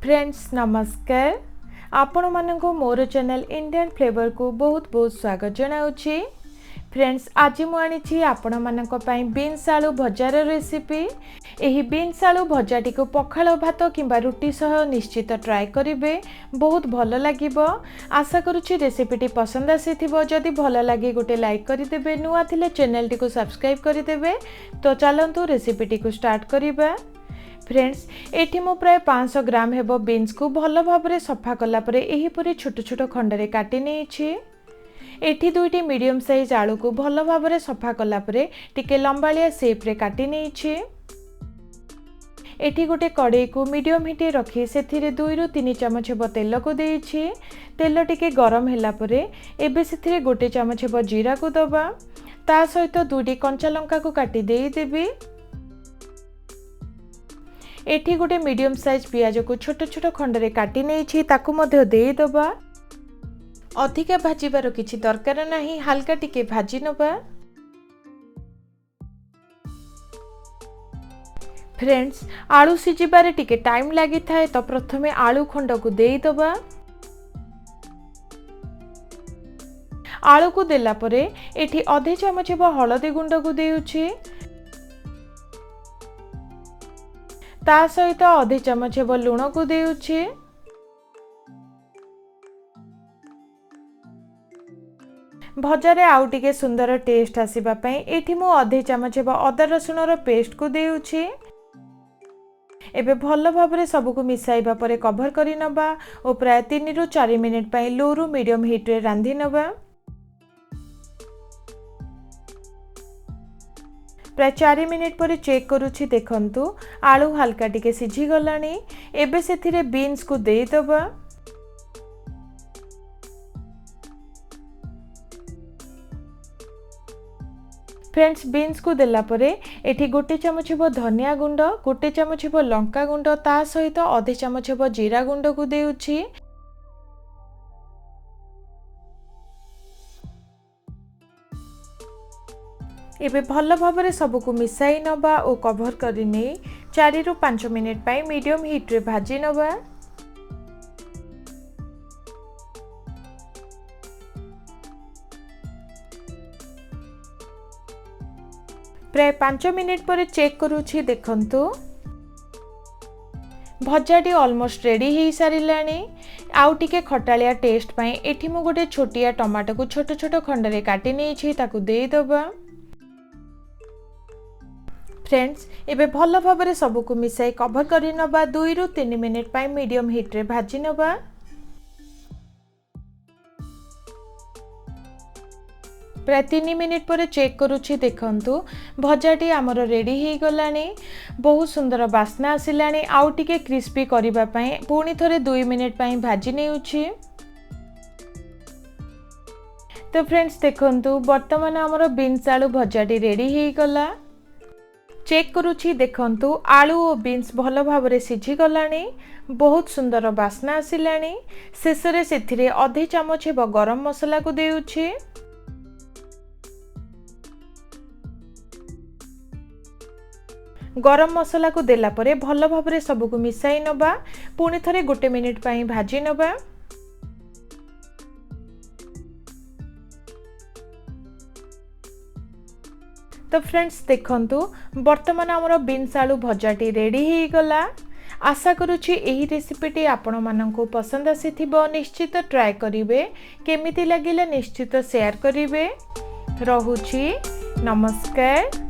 Friends नमस्कार। आपण मानक मोर चैनल इंडियन फ्लेवर को बहुत बहुत स्वागत जनाऊँगी। फ्रेंड्स आज मुझे आपण मानक पई बीन्स आलू भजार रेसिपी। यही बीन्स आलू भजाटी को पखाल भात किंबा रुटी सह निश्चित ट्राए करेंगे, बहुत भल लगे। आशा करुच्ची रेसिपीटी पसंद आसीथिबो। जदि भल लगे गोटे लाइक करदेवे, नुआ थिले चैनल टी को सब्सक्राइब करदेवे। तो चलतु रेसिपीटी को स्टार्ट करिबा। फ्रेंड्स एठी मु प्राय 500 ग्राम हेबो बीन्स को भल भाबरे सफा कला परे एहीपरि छोट छोट खंडरे काटी नेछि। एठी दुईटी मीडियम साइज आलू को भल भाबरे सफा कला परे टिके लंबालिया शेप रे काटी नेछि। एठी गोटे कड़ाई को मीडियम हिटे रखी सेथिरे 2 रु 3 चमच हेबो तेल को देछि। तेल टिके गरम ହେଲା परे एबे सेथिरे गोटे चमच हेबो जीरा को दबा। ता सहित दुईटी कंचा लंका को काटी देई देबी। एठी गोटे मीडियम साइज पियाज को छोट छोट खंडरे काटी नेछि, ताकू मध्य देई दबा। अधिका भाजीबार किछि दरकार नाही, हल्का टिके भाजी नबा। फ्रेंड्स आलू सिजिबारे टिके टाइम लागि थाए, तो प्रथमे आलू खंड को देई दबा। आलू को देला परे एठी आधे चमच हळदी गुंड को देउछि। ता सहित आधे चमच लुण को देउछि। भजारे आउ टिके सुंदर टेस्ट आसीबा पई एठी मु आधे चमच अदा रसुण रो पेस्ट को देउछि। एबे भल भाबरे सब को मिसाइबा परे कवर करि नबा ओ प्राय 3 रु 4 मिनिट पई लो रु मीडियम हीट रे रांधी नबा। प्राय 4 मिनिट पर चेक करुछि, देखंतु आलू हल्का टिके सिझी गलानी। एबे सेथिरे बीन्स को देई दबा। फ्रेंड्स बीन्स को देला परे एठी गोटे चमच धनिया गुंड, गोटे चमच लंका गुंड, ता सहित आधे चमच जीरा गुंड को देउछि। एबे भल भाबरे सब को मिसाई नबा ओ कवर करिने 4 रु 5 मिनिट पई मीडियम हीट रे भाजी नबा। प्राय 5 मिनिट पर चेक करूछि, देखंतु भजाटी ऑलमोस्ट रेडी हो सारिलानी। आउ टिके खटालिया टेस्ट पई एठी मु गोटे छोटिया टमाटो को छोट छोट खंडरे काटी नेछि, ताकू देई दबा। फ्रेंड्स एबे भल भाबरे सब को मिसाई कवर करि नबा। 2 रु 3 मिनिट पई मीडियम हीट रे भाजी नबा। प्राय 3 मिनिट पर चेक करूछि, देखंतु भजाटी आमर रेडी हो गलानी। बहुत सुंदर बास्ना आसिलानी। आउ टिके क्रिस्पी करिबा पई पुणी थरे 2 मिनिट पई भाजी नेउछि। तो फ्रेंड्स देखंतु वर्तमान आमर बीन्स आलू भजाटी रेडी हो गला। चेक करूछि, देखंतु आलू और बीन्स भल भाबरे सिझी गलानी। बहुत सुंदर बास्ना आसिलानी। शेषरे सेथिरे आधे चमच गरम मसला को देउछि। गरम मसला को देला परे भल भाबरे सब को मिसाई नबा। पुणी थरे गोटे मिनिट पई भाजी नबा। तो फ्रेंड्स देखंतु वर्तमान आमर बीन्स आलू भजाटी रेडी हो गला। आशा करुछि एही रेसिपीटी आपण माननकु पसंद आसीथिबो। निश्चित ट्राए करिवे, केमिति लागिला निश्चित शेयर करिवे। रहुछि नमस्कार।